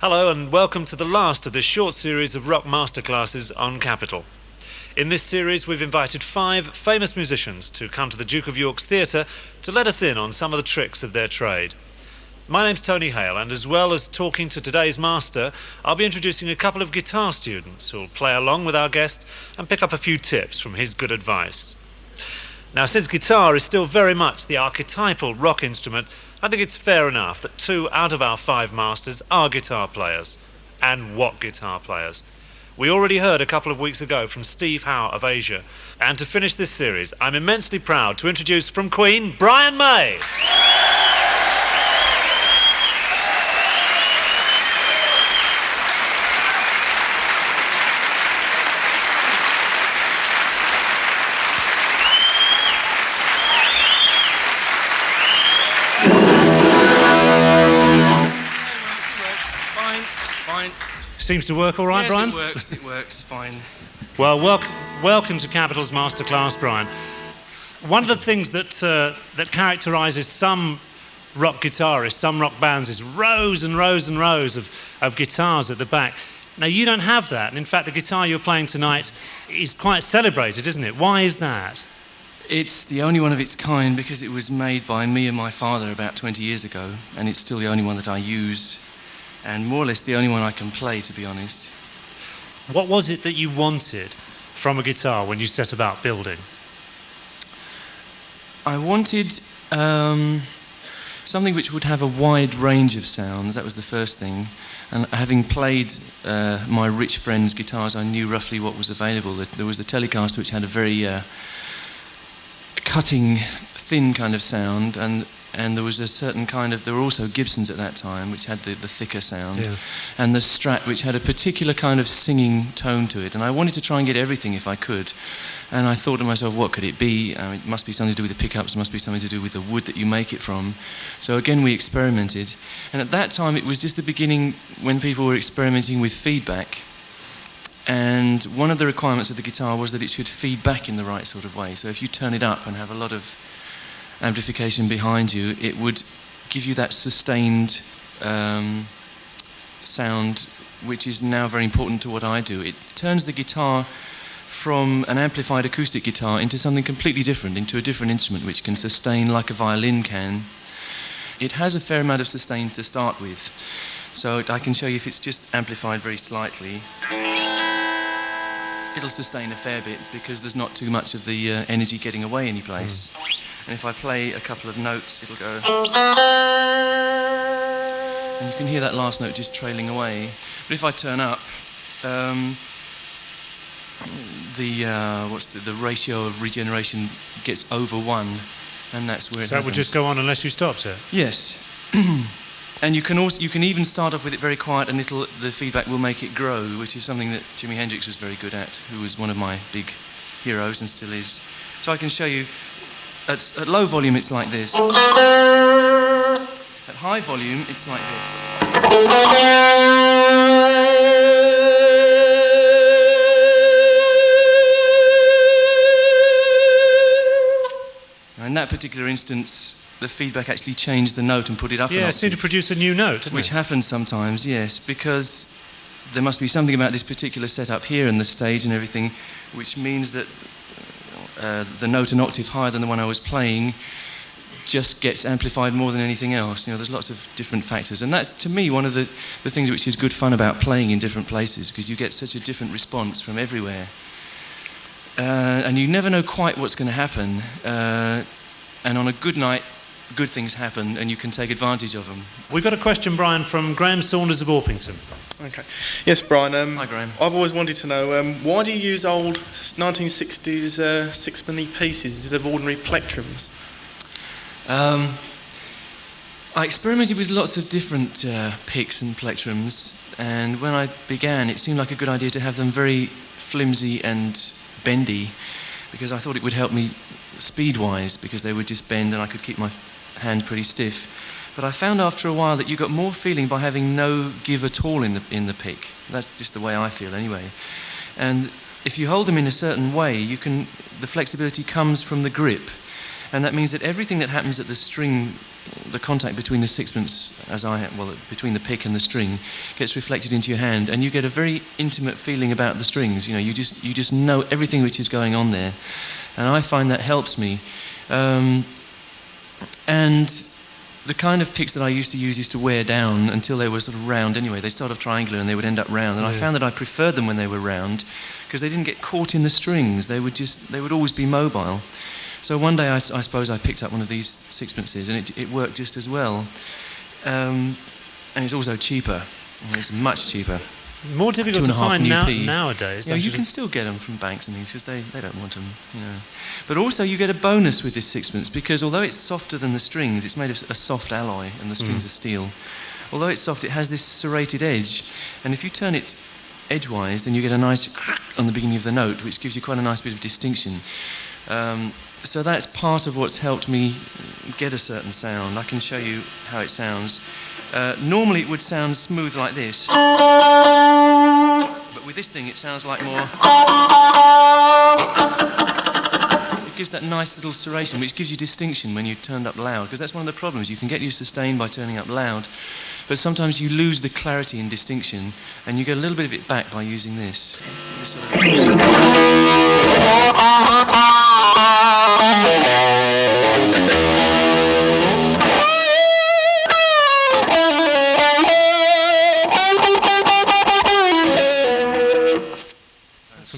Hello and welcome to the last of this short series of rock masterclasses on Capital. In this series we've invited 5 famous musicians to come to the Duke of York's Theatre to let us in on some of the tricks of their trade. My name's Tony Hale, and as well as talking to today's master, I'll be introducing a couple of guitar students who'll play along with our guest and pick up a few tips from his good advice. Now, since guitar is still very much the archetypal rock instrument, I think it's fair enough that 2 out of our 5 masters are guitar players. And what guitar players? We already heard a couple of weeks ago from Steve Howe of Asia. And to finish this series, I'm immensely proud to introduce from Queen, Brian May. Seems to work all right, yes, Brian? It works, fine. Well, welcome to Capital's Masterclass, Brian. One of the things that characterises some rock guitarists, some rock bands, is rows and rows and rows of guitars at the back. Now, you don't have that, and in fact, the guitar you're playing tonight is quite celebrated, isn't it? Why is that? It's the only one of its kind because it was made by me and my father about 20 years ago, and it's still the only one that I use. And more or less the only one I can play, to be honest. What was it that you wanted from a guitar when you set about building? I wanted something which would have a wide range of sounds. That was the first thing. And having played my rich friends' guitars, I knew roughly what was available. There was the Telecaster, which had a very cutting, thin kind of sound, and there was a certain kind of, there were also Gibsons at that time, which had the thicker sound, yeah. And the Strat, which had a particular kind of singing tone to it. And I wanted to try and get everything if I could. And I thought to myself, what could it be? It must be something to do with the pickups, it must be something to do with the wood that you make it from. So again, we experimented. And at that time, it was just the beginning when people were experimenting with feedback. And one of the requirements of the guitar was that it should feed back in the right sort of way. So if you turn it up and have a lot of amplification behind you, it would give you that sustained sound, which is now very important to what I do. It turns the guitar from an amplified acoustic guitar into something completely different, into a different instrument which can sustain like a violin can. It has a fair amount of sustain to start with, so I can show you if it's just amplified very slightly. It'll sustain a fair bit because there's not too much of the energy getting away any place. And if I play a couple of notes, it'll go... And you can hear that last note just trailing away. But if I turn up, the ratio of regeneration gets over 1, and that's where it happens. So that would just go on unless you stopped it? Yes. And you can even start off with it very quiet, and the feedback will make it grow, which is something that Jimi Hendrix was very good at, who was one of my big heroes and still is. So I can show you. At low volume, it's like this. At high volume, it's like this. Now, in that particular instance, the feedback actually changed the note and put it up an octave. Yeah, it seemed to produce a new note, didn't it? Which happens sometimes, yes, because there must be something about this particular setup here and the stage and everything, which means that the note an octave higher than the one I was playing just gets amplified more than anything else. You know, there's lots of different factors. And that's, to me, one of the things which is good fun about playing in different places, because you get such a different response from everywhere. And you never know quite what's going to happen. And on a good night, good things happen, and you can take advantage of them. We've got a question, Brian, from Graham Saunders of Orpington. Okay. Yes, Brian. Hi, Graham. I've always wanted to know, why do you use old 1960s sixpenny pieces instead of ordinary plectrums? I experimented with lots of different picks and plectrums, and when I began, it seemed like a good idea to have them very flimsy and bendy, because I thought it would help me speed-wise, because they would just bend and I could keep my hand pretty stiff. But I found after a while that you got more feeling by having no give at all in the pick. That's just the way I feel anyway. And if you hold them in a certain way, the flexibility comes from the grip. And that means that everything that happens at the string, the contact between the sixpence, between the pick and the string, gets reflected into your hand, and you get a very intimate feeling about the strings. You just know everything which is going on there, and I find that helps me. And the kind of picks that I used to wear down until they were sort of round anyway. They start off triangular and they would end up round, and I found that I preferred them when they were round because they didn't get caught in the strings. They would always be mobile. So one day I suppose I picked up one of these sixpences, and it worked just as well. And it's also cheaper. It's much cheaper. More difficult to find nowadays. Yeah, you can still get them from banks and things because they don't want them, But also you get a bonus with this sixpence because although it's softer than the strings, it's made of a soft alloy and the strings are steel. Although it's soft, it has this serrated edge, and if you turn it edgewise, then you get a nice on the beginning of the note, which gives you quite a nice bit of distinction. So that's part of what's helped me get a certain sound. I can show you how it sounds. Normally it would sound smooth like this, but with this thing it sounds like more. It gives that nice little serration, which gives you distinction when you turned up loud, because that's one of the problems. You can get your sustain by turning up loud, but sometimes you lose the clarity and distinction, and you get a little bit of it back by using this. Sort of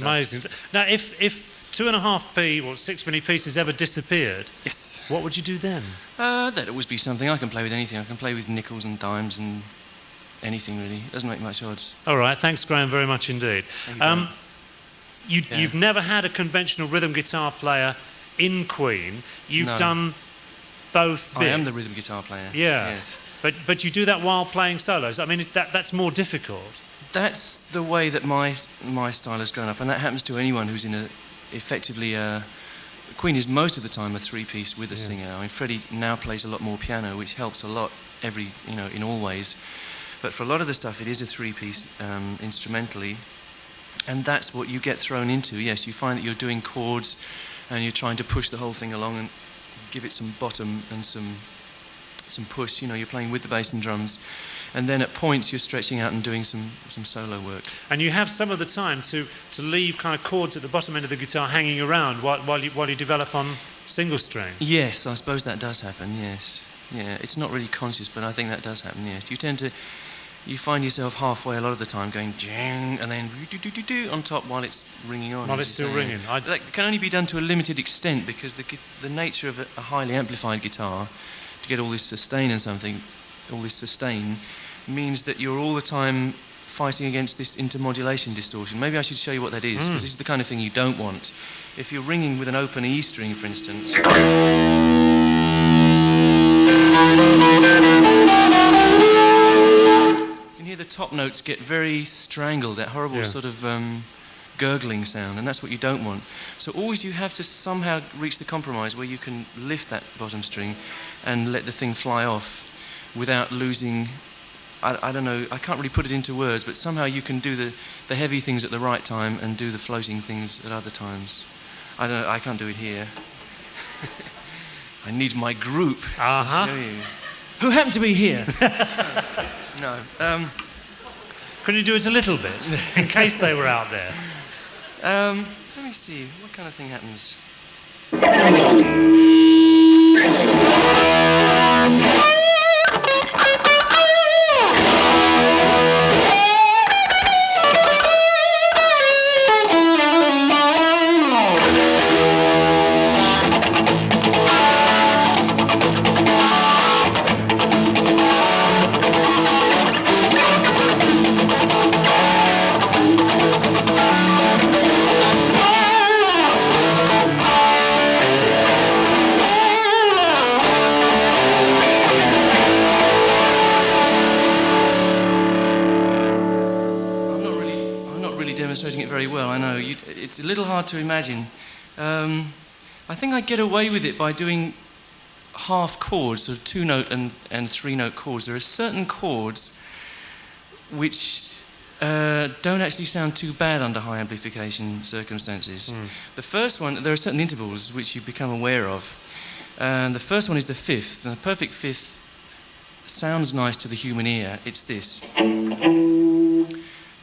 amazing. Now, if 2.5p or 6penny pieces ever disappeared, yes, what would you do then? That'd always be something. I can play with anything. I can play with nickels and dimes and anything really. It doesn't make much odds. All right, thanks, Graham, very much indeed. You've never had a conventional rhythm guitar player in Queen. You've done both bits. I am the rhythm guitar player. Yeah. Yes. But you do that while playing solos. I mean, that's more difficult. That's the way that my style has grown up, and that happens to anyone who's in effectively Queen is most of the time a three-piece with a singer. I mean, Freddie now plays a lot more piano, which helps a lot in all ways. But for a lot of the stuff, it is a three-piece instrumentally, and that's what you get thrown into. Yes, you find that you're doing chords, and you're trying to push the whole thing along and give it some bottom and some push. You're playing with the bass and drums. And then at points you're stretching out and doing some solo work. And you have some of the time to leave kind of chords at the bottom end of the guitar hanging around while you develop on single string. Yes, I suppose that does happen, yes. Yeah, it's not really conscious, but I think that does happen, yes. You find yourself halfway a lot of the time going jing and then do on top while it's ringing on. While it's still ringing. That can only be done to a limited extent because the nature of a highly amplified guitar, to get all this sustain and all this sustain, means that you're all the time fighting against this intermodulation distortion. Maybe I should show you what that is, because this is the kind of thing you don't want. If you're ringing with an open E string, for instance, you can hear the top notes get very strangled, that horrible sort of gurgling sound, and that's what you don't want. So always you have to somehow reach the compromise where you can lift that bottom string and let the thing fly off without losing, I don't know, I can't really put it into words, but somehow you can do the heavy things at the right time and do the floating things at other times. I don't know, I can't do it here. I need my group to show you. Who happen to be here? No. Can you do it a little bit, in case they were out there? Let me see, what kind of thing happens? Demonstrating it very well, I know. It's a little hard to imagine. I think I get away with it by doing half chords, sort of 2-note and 3-note chords. There are certain chords which don't actually sound too bad under high amplification circumstances. The first one, there are certain intervals which you become aware of, And the first one is the fifth. And the perfect fifth sounds nice to the human ear. It's this.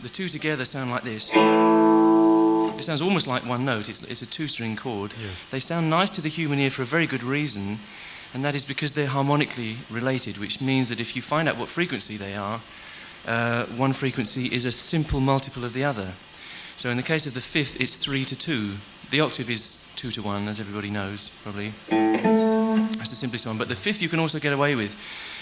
The two together sound like this. It sounds almost like one note. It's a two-string chord. Yeah. They sound nice to the human ear for a very good reason, and that is because they're harmonically related, which means that if you find out what frequency they are, one frequency is a simple multiple of the other. So in the case of the fifth, it's 3 to 2. The octave is 2 to 1, as everybody knows, probably. That's the simplest one. But the fifth you can also get away with.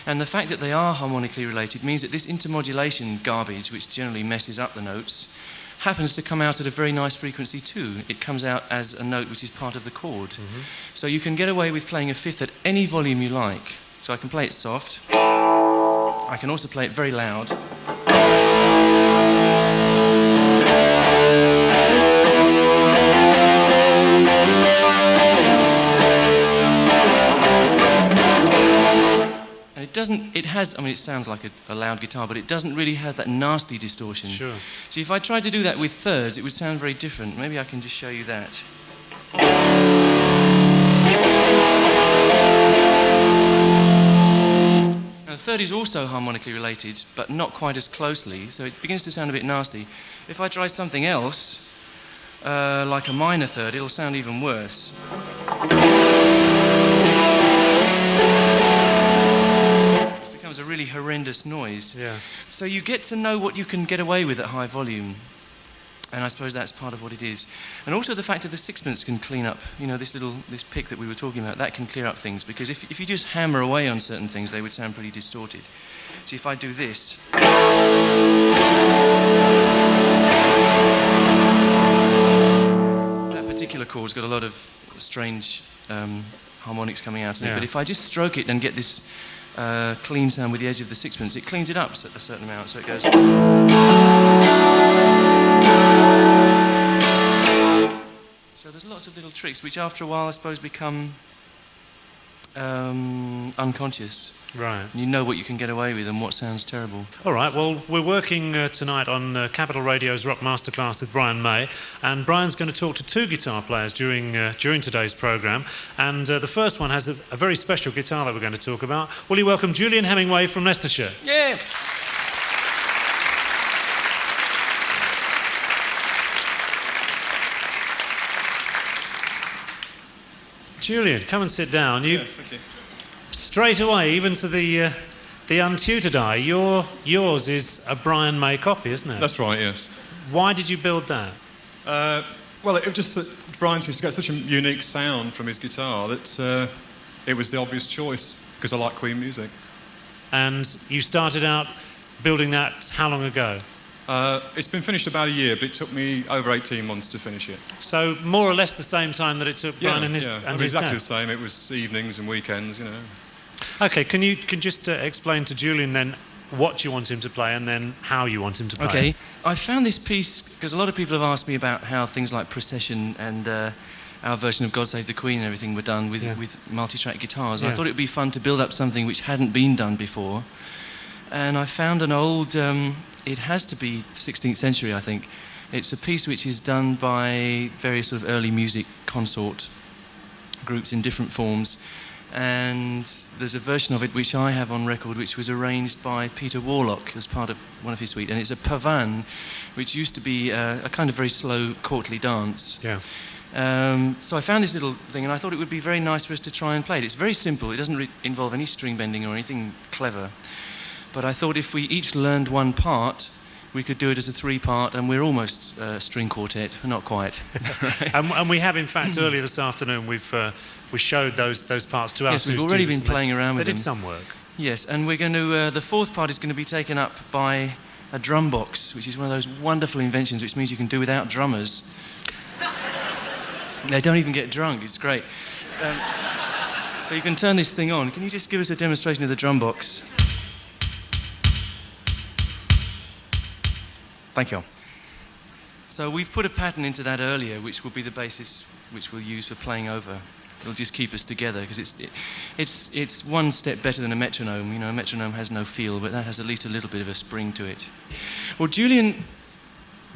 And the fact that they are harmonically related means that this intermodulation garbage, which generally messes up the notes, happens to come out at a very nice frequency too. It comes out as a note which is part of the chord. Mm-hmm. So you can get away with playing a fifth at any volume you like. So I can play it soft. I can also play it very loud. It sounds like a loud guitar, but it doesn't really have that nasty distortion. Sure. So if I tried to do that with thirds, it would sound very different. Maybe I can just show you that. Now, the third is also harmonically related, but not quite as closely, so it begins to sound a bit nasty. If I try something else, like a minor third, it'll sound even worse. A really horrendous noise. Yeah. So you get to know what you can get away with at high volume, and I suppose that's part of what it is. And also the fact that the sixpence can clean up, this pick that we were talking about, that can clear up things, because if you just hammer away on certain things, they would sound pretty distorted. So if I do this, that particular chord's got a lot of strange harmonics coming out in it, but if I just stroke it and get this clean sound with the edge of the sixpence, it cleans it up a certain amount, so it goes. So there's lots of little tricks which after a while I suppose become unconscious. Right. You know what you can get away with and what sounds terrible. All right, well, we're working tonight on Capital Radio's Rock Masterclass with Brian May, and Brian's going to talk to two guitar players during today's programme, and the first one has a very special guitar that we're going to talk about. Will you welcome Julian Hemingway from Leicestershire? Yeah! Julian, come and sit down. Yes, thank you. Straight away, even to the untutored eye, yours is a Brian May copy, isn't it? That's right, yes. Why did you build that? Well, it was just that Brian used to get such a unique sound from his guitar that it was the obvious choice, because I like Queen music. And you started out building that how long ago? It's been finished about a year, but it took me over 18 months to finish it. So more or less the same time that it took Brian and his dad? Exactly the same. It was evenings and weekends, Okay, can you just explain to Julian then what you want him to play and then how you want him to play? Okay, I found this piece because a lot of people have asked me about how things like Procession and our version of God Save the Queen and everything were done with multi-track guitars. And I thought it would be fun to build up something which hadn't been done before. And I found an old, it has to be 16th century, I think. It's a piece which is done by various sort of early music consort groups in different forms. And there's a version of it which I have on record, which was arranged by Peter Warlock as part of one of his suite. And it's a pavan, which used to be a kind of very slow, courtly dance. Yeah. So I found this little thing, and I thought it would be very nice for us to try and play it. It's very simple. It doesn't involve any string bending or anything clever. But I thought if we each learned one part, we could do it as a three-part, and we're almost a string quartet, not quite. Right? And we have, in fact, earlier this afternoon, we showed those parts to us. Yes, we've already been playing around with them. They did some work. Yes, and we're going to. The fourth part is going to be taken up by a drum box, which is one of those wonderful inventions, which means you can do without drummers. They don't even get drunk. It's great. So you can turn this thing on. Can you just give us a demonstration of the drum box? Thank you. So we've put a pattern into that earlier, which will be the basis which we'll use for playing over. It'll just keep us together, because it's one step better than a metronome. You know, a metronome has no feel, but that has at least a little bit of a spring to it. Well, Julian,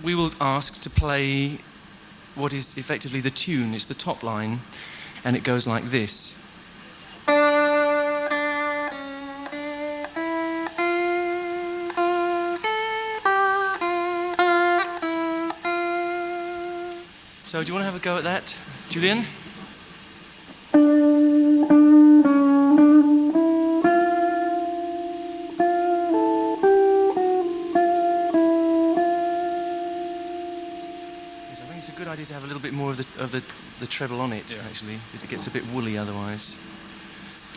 we will ask to play what is effectively the tune. It's the top line, and it goes like this. So do you want to have a go at that, Julian? Yes, I think it's a good idea to have a little bit more of the treble on it, actually, because it gets a bit woolly otherwise.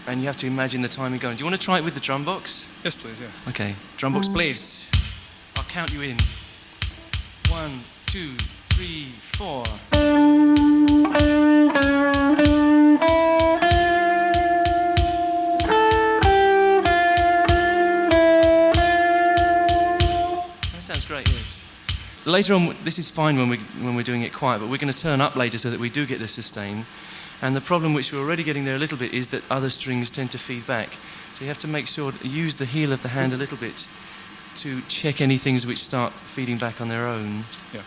And you have to imagine the timing going. Do you want to try it with the drum box? Yes, please, yeah. Okay, drum box, please. I'll count you in. 1, 2, 3, 4. That sounds great, yes. Later on, this is fine when we're doing it quiet, but we're going to turn up later so that we do get the sustain. And the problem, which we're already getting there a little bit, is that other strings tend to feed back. So you have to make sure to use the heel of the hand a little bit to check any things which start feeding back on their own. Yeah.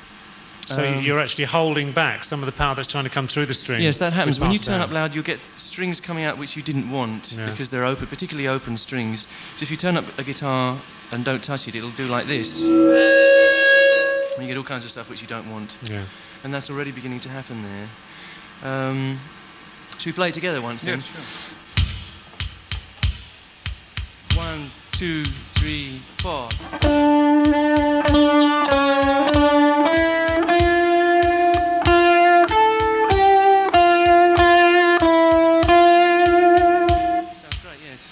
So you're actually holding back some of the power that's trying to come through the string. Yes, that happens. When you turn up loud, you'll get strings coming out which you didn't want because they're open, particularly open strings. So if you turn up a guitar and don't touch it, it'll do like this. And you get all kinds of stuff which you don't want. Yeah. And that's already beginning to happen there. Should we play it together once then? Yeah, sure. 1, 2, 3, 4. Sounds great, yes.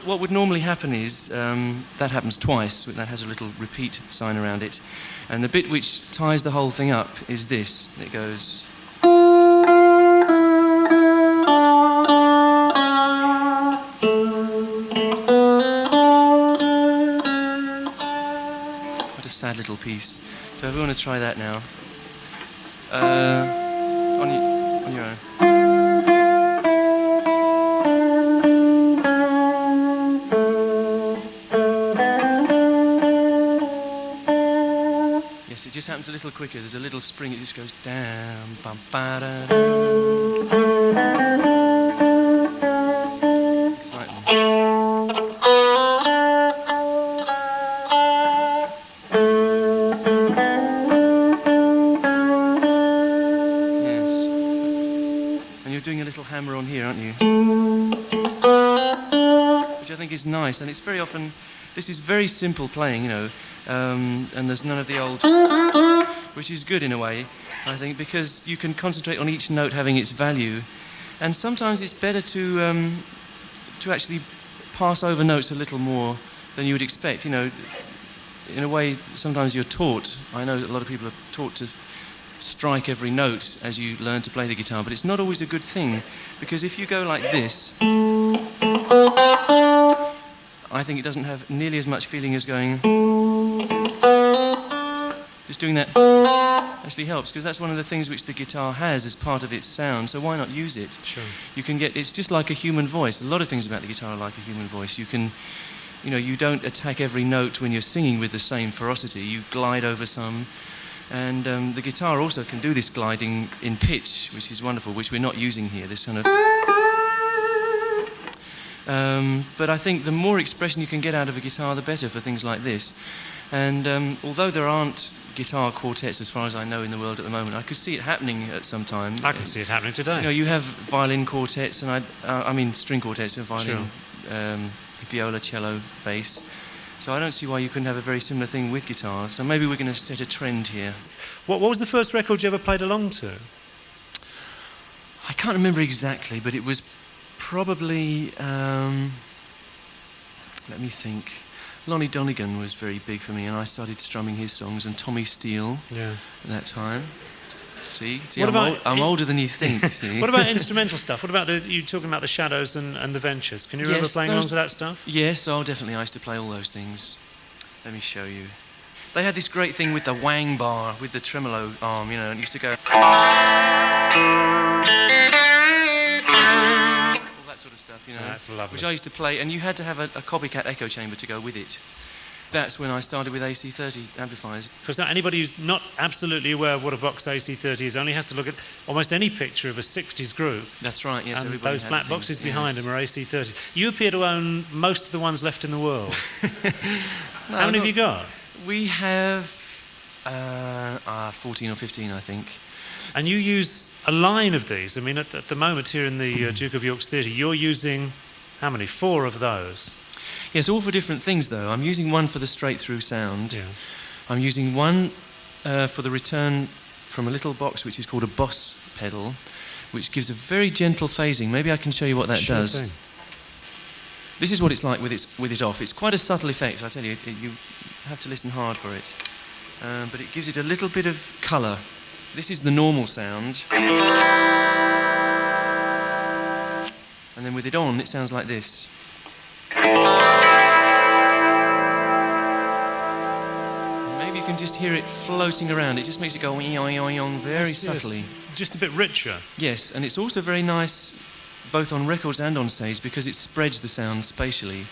What would normally happen is that happens twice. That has a little repeat sign around it. And the bit which ties the whole thing up is this. It goes... What a sad little piece. So if we want to try that now. On your own. Yes, it just happens a little quicker. There's a little spring, it just goes down, bum, ba, da, da. It's like yes. And you're doing a little hammer on here, aren't you? Which I think is nice, and it's very often, this is very simple playing, you know, and there's none of the old, which is good in a way, I think, because you can concentrate on each note having its value, and sometimes it's better to actually pass over notes a little more than you would expect, you know. In a way, sometimes you're taught, I know that a lot of people are taught to strike every note as you learn to play the guitar, but it's not always a good thing, because if you go like this, I think it doesn't have nearly as much feeling as going... Just doing that actually helps, because that's one of the things which the guitar has as part of its sound, so why not use it? Sure. You can get... It's just like a human voice. A lot of things about the guitar are like a human voice. You can... You know, you don't attack every note when you're singing with the same ferocity. You glide over some. And the guitar also can do this gliding in pitch, which is wonderful, which we're not using here, this kind of... but I think the more expression you can get out of a guitar, the better for things like this. And although there aren't guitar quartets, as far as I know, in the world at the moment, I could see it happening at some time. I can see it happening today. You know, you have violin quartets, and I mean string quartets with violin, viola, cello, bass. So I don't see why you couldn't have a very similar thing with guitar. So maybe we're going to set a trend here. What was the first record you ever played along to? I can't remember exactly, but it was probably, let me think. Lonnie Donegan was very big for me, and I started strumming his songs, and Tommy Steele at that time. See I'm older than you think, see. What about instrumental stuff? What about you talking about the Shadows and the Ventures? Can you remember playing along to that stuff? Yes, definitely. I used to play all those things. Let me show you. They had this great thing with the wang bar, with the tremolo arm, you know, and it used to go... all that sort of stuff, you know. That's lovely. Which I used to play, and you had to have a copycat echo chamber to go with it. That's when I started with AC30 amplifiers. Because now anybody who's not absolutely aware of what a Vox AC30 is only has to look at almost any picture of a 60s group. That's right, yes. And those black boxes behind them are AC30s. You appear to own most of the ones left in the world. How many have you got? We have 14 or 15, I think. And you use a line of these. I mean, at the moment here in the Duke of York's Theatre, you're using how many? 4 of those. Yes, all for different things, though. I'm using one for the straight-through sound. Yeah. I'm using one for the return from a little box which is called a boss pedal, which gives a very gentle phasing. Maybe I can show you what that does. Thing. This is what it's like with it off. It's quite a subtle effect, I tell you. You have to listen hard for it. But it gives it a little bit of colour. This is the normal sound. And then with it on, it sounds like this. Maybe you can just hear it floating around. It just makes it go very subtly. Just a bit richer. Yes, and it's also very nice both on records and on stage because it spreads the sound spatially.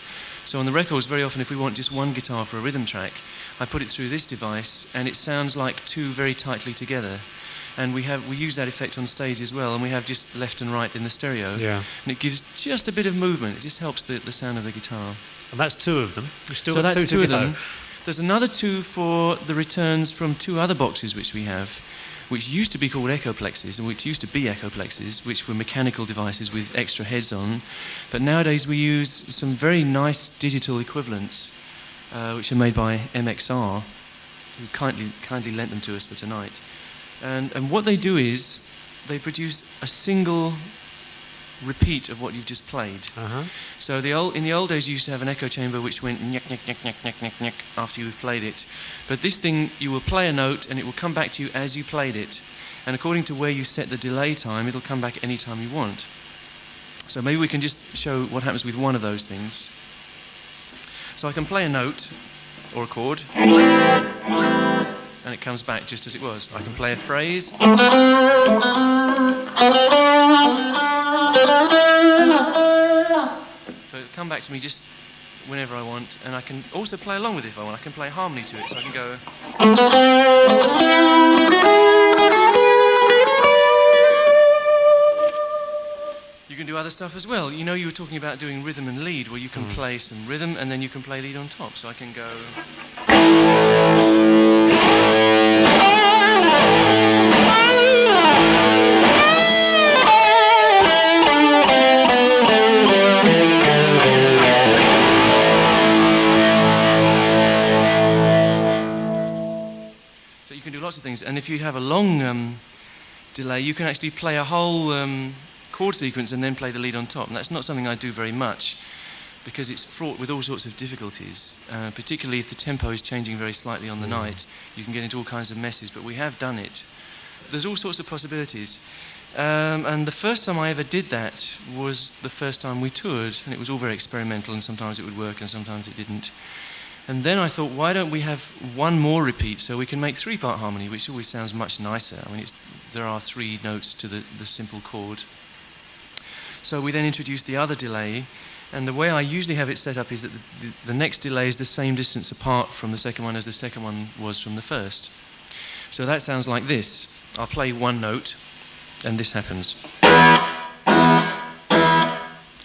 So on the records, very often if we want just one guitar for a rhythm track, I put it through this device and it sounds like 2 very tightly together. And we use that effect on stage as well, and we have just left and right in the stereo. Yeah. And it gives just a bit of movement. It just helps the sound of the guitar. And that's 2 of them. We've still So got that's 2 2 to of go. them. There's another 2 for the returns from 2 other boxes which we have, which used to be called echoplexes, and which used to be echoplexes, which were mechanical devices with extra heads on. But nowadays we use some very nice digital equivalents, which are made by MXR, who kindly lent them to us for tonight. And what they do is they produce a single repeat of what you've just played. Uh-huh. So in the old days you used to have an echo chamber which went nyek, nyek, nyek, nyek, nyek, nyek, nyek after you've played it. But this thing, you will play a note and it will come back to you as you played it. And according to where you set the delay time, it'll come back any time you want. So maybe we can just show what happens with one of those things. So I can play a note or a chord, and it comes back just as it was. I can play a phrase. So it'll come back to me just whenever I want, and I can also play along with it if I want. I can play harmony to it, so I can go. You can do other stuff as well. You know, you were talking about doing rhythm and lead, where you can play some rhythm and then you can play lead on top. So I can go. So you can do lots of things, and if you have a long delay, you can actually play a whole chord sequence and then play the lead on top. And that's not something I do very much because it's fraught with all sorts of difficulties, particularly if the tempo is changing very slightly on the night. You can get into all kinds of messes, but we have done it. There's all sorts of possibilities. And the first time I ever did that was the first time we toured, and it was all very experimental, and sometimes it would work and sometimes it didn't. And then I thought, why don't we have one more repeat so we can make 3-part harmony, which always sounds much nicer. I mean, there are 3 notes to the simple chord. So we then introduced the other delay, and the way I usually have it set up is that the next delay is the same distance apart from the second one as the second one was from the first. So that sounds like this. I'll play one note, and this happens.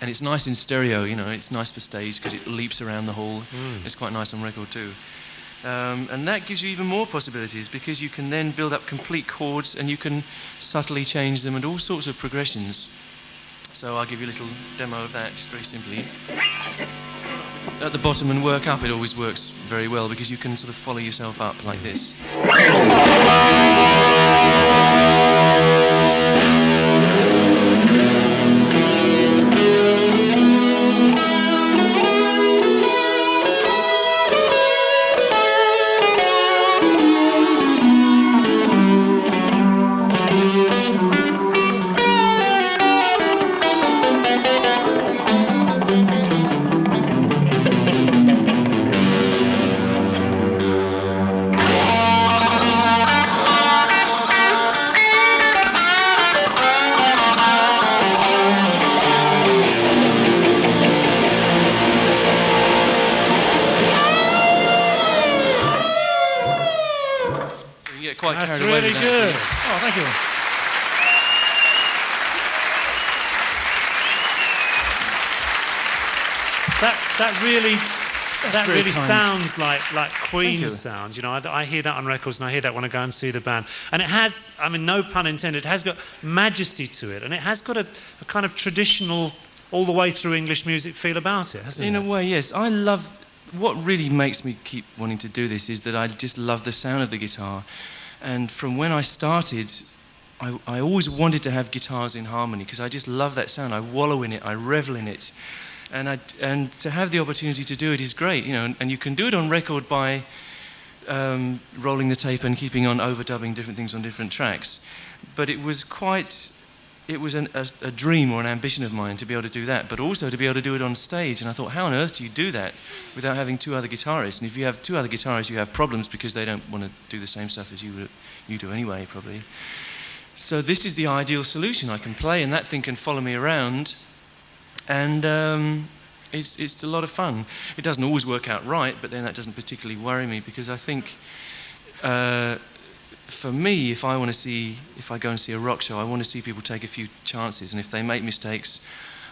And it's nice in stereo, you know, it's nice for stage because it leaps around the hall. It's quite nice on record too. And that gives you even more possibilities because you can then build up complete chords and you can subtly change them and all sorts of progressions. So I'll give you a little demo of that, just very simply. At the bottom and work up, it always works very well because you can sort of follow yourself up like this. Quite That's carried away really with good. that. Oh, thank you. That really That very really kind. sounds like Thank you. Queen's sound. You know, I hear that on records, and I hear that when I go and see the band. And it has, I mean, no pun intended, it has got majesty to it, and it has got a kind of traditional, all the way through English music feel about it, hasn't it? In a way, yes. I love... What really makes me keep wanting to do this is that I just love the sound of the guitar. And from when I started, I always wanted to have guitars in harmony because I just love that sound. I wallow in it, I revel in it. And to have the opportunity to do it is great, you know, and you can do it on record by rolling the tape and keeping on overdubbing different things on different tracks. But it was a dream or an ambition of mine to be able to do that, but also to be able to do it on stage. And I thought, how on earth do you do that without having two other guitarists? And if you have two other guitarists, you have problems because they don't want to do the same stuff as you do anyway, probably. So this is the ideal solution. I can play and that thing can follow me around, and it's a lot of fun. It doesn't always work out right, but then that doesn't particularly worry me because I think for me, if I go and see a rock show, I want to see people take a few chances, and if they make mistakes,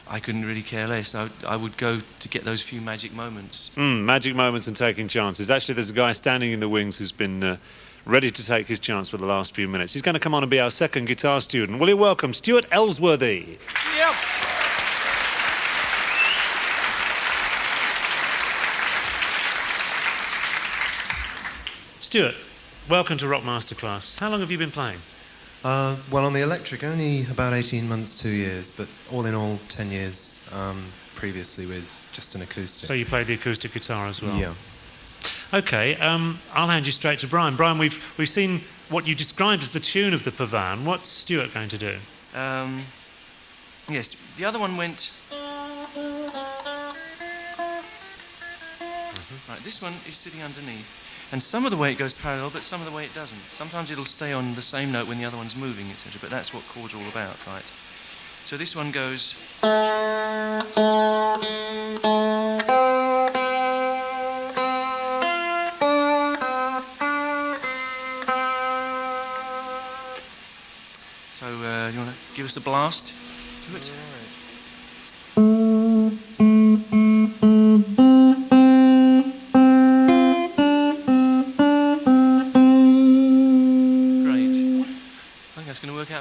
I couldn't really care less. I would go to get those few magic moments. Magic moments and taking chances. Actually, there's a guy standing in the wings who's been ready to take his chance for the last few minutes. He's going to come on and be our second guitar student. Will you welcome Stuart Ellsworthy? Yep. Stuart, welcome to Rock Masterclass. How long have you been playing? Well, on the electric, only about 18 months, 2 years, but all in all, 10 years previously with just an acoustic. So you played the acoustic guitar as well? Yeah. Okay, I'll hand you straight to Brian. Brian, we've seen what you described as the tune of the pavan. What's Stuart going to do? Yes, the other one went... Right, this one is sitting underneath. And some of the way it goes parallel, but some of the way it doesn't. Sometimes it'll stay on the same note when the other one's moving, etc. But that's what chords are all about, right? So this one goes... So, you want to give us a blast? Let's do it.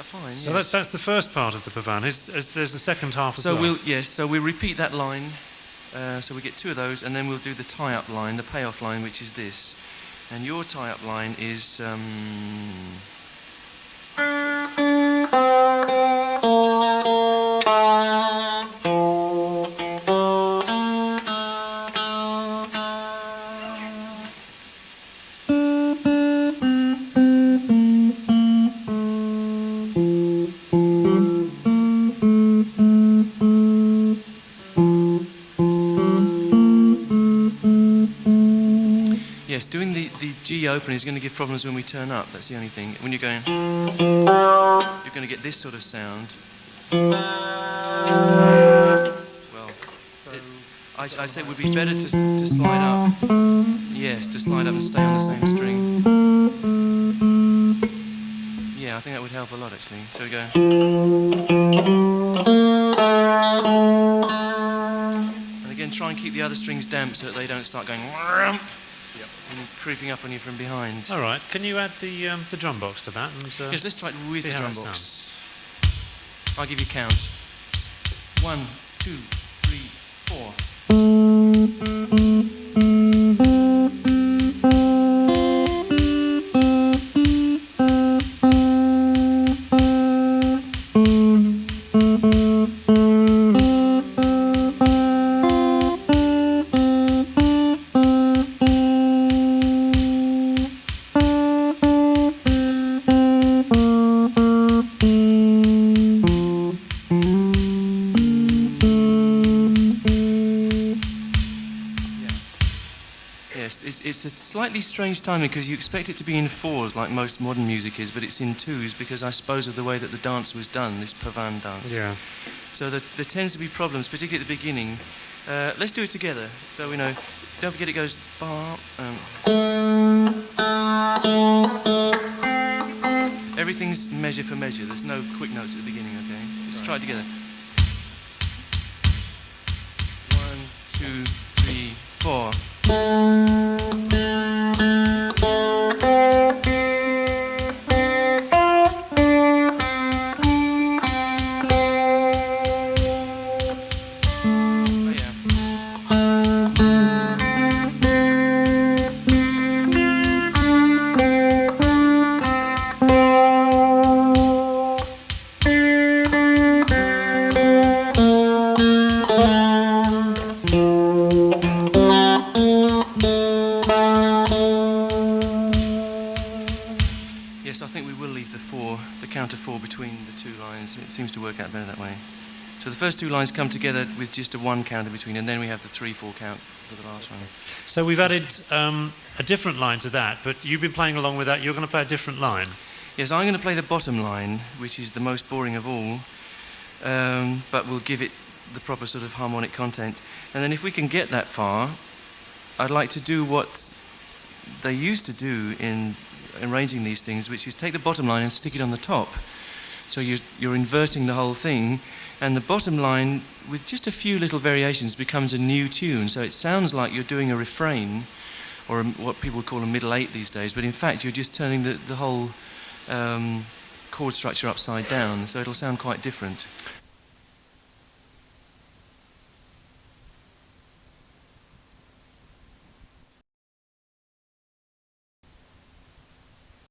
Fine, so yes. that's the first part of the pavan. There's the second half as well. So we'll repeat that line. So we get two of those, and then we'll do the tie-up line, the payoff line, which is this. And your tie-up line is... Yes, doing the G open is going to give problems when we turn up. That's the only thing. When you're going, you're going to get this sort of sound. Well, I say it would be better to slide up. Yes, to slide up and stay on the same string. Yeah, I think that would help a lot, actually. So we go. And again, try and keep the other strings damp so that they don't start going and creeping up on you from behind. All right. Can you add the drum box to that? And, yes, let's try it with the drum box. Sounds. I'll give you a count. 1, 2, 3, 4. It's a slightly strange timing because you expect it to be in 4s like most modern music is, but it's in 2s because I suppose of the way that the dance was done, this pavan dance. Yeah. So there tends to be problems, particularly at the beginning. Let's do it together. So we know. Don't forget it goes. Everything's measure for measure. There's no quick notes at the beginning. Okay. Let's try it together. 1, 2, 3, 4. to 4 between the 2 lines. It seems to work out better that way. So the first 2 lines come together with just a 1 counter between, and then we have the 3/4 count for the last one. So we've added a different line to that, but you've been playing along with that. You're going to play a different line. Yes, I'm going to play the bottom line, which is the most boring of all, but we'll give it the proper sort of harmonic content. And then if we can get that far, I'd like to do what they used to do in arranging these things, which is take the bottom line and stick it on the top. So you're inverting the whole thing, and the bottom line, with just a few little variations, becomes a new tune. So it sounds like you're doing a refrain, or what people would call a middle 8 these days, but in fact you're just turning the whole chord structure upside down, so it'll sound quite different.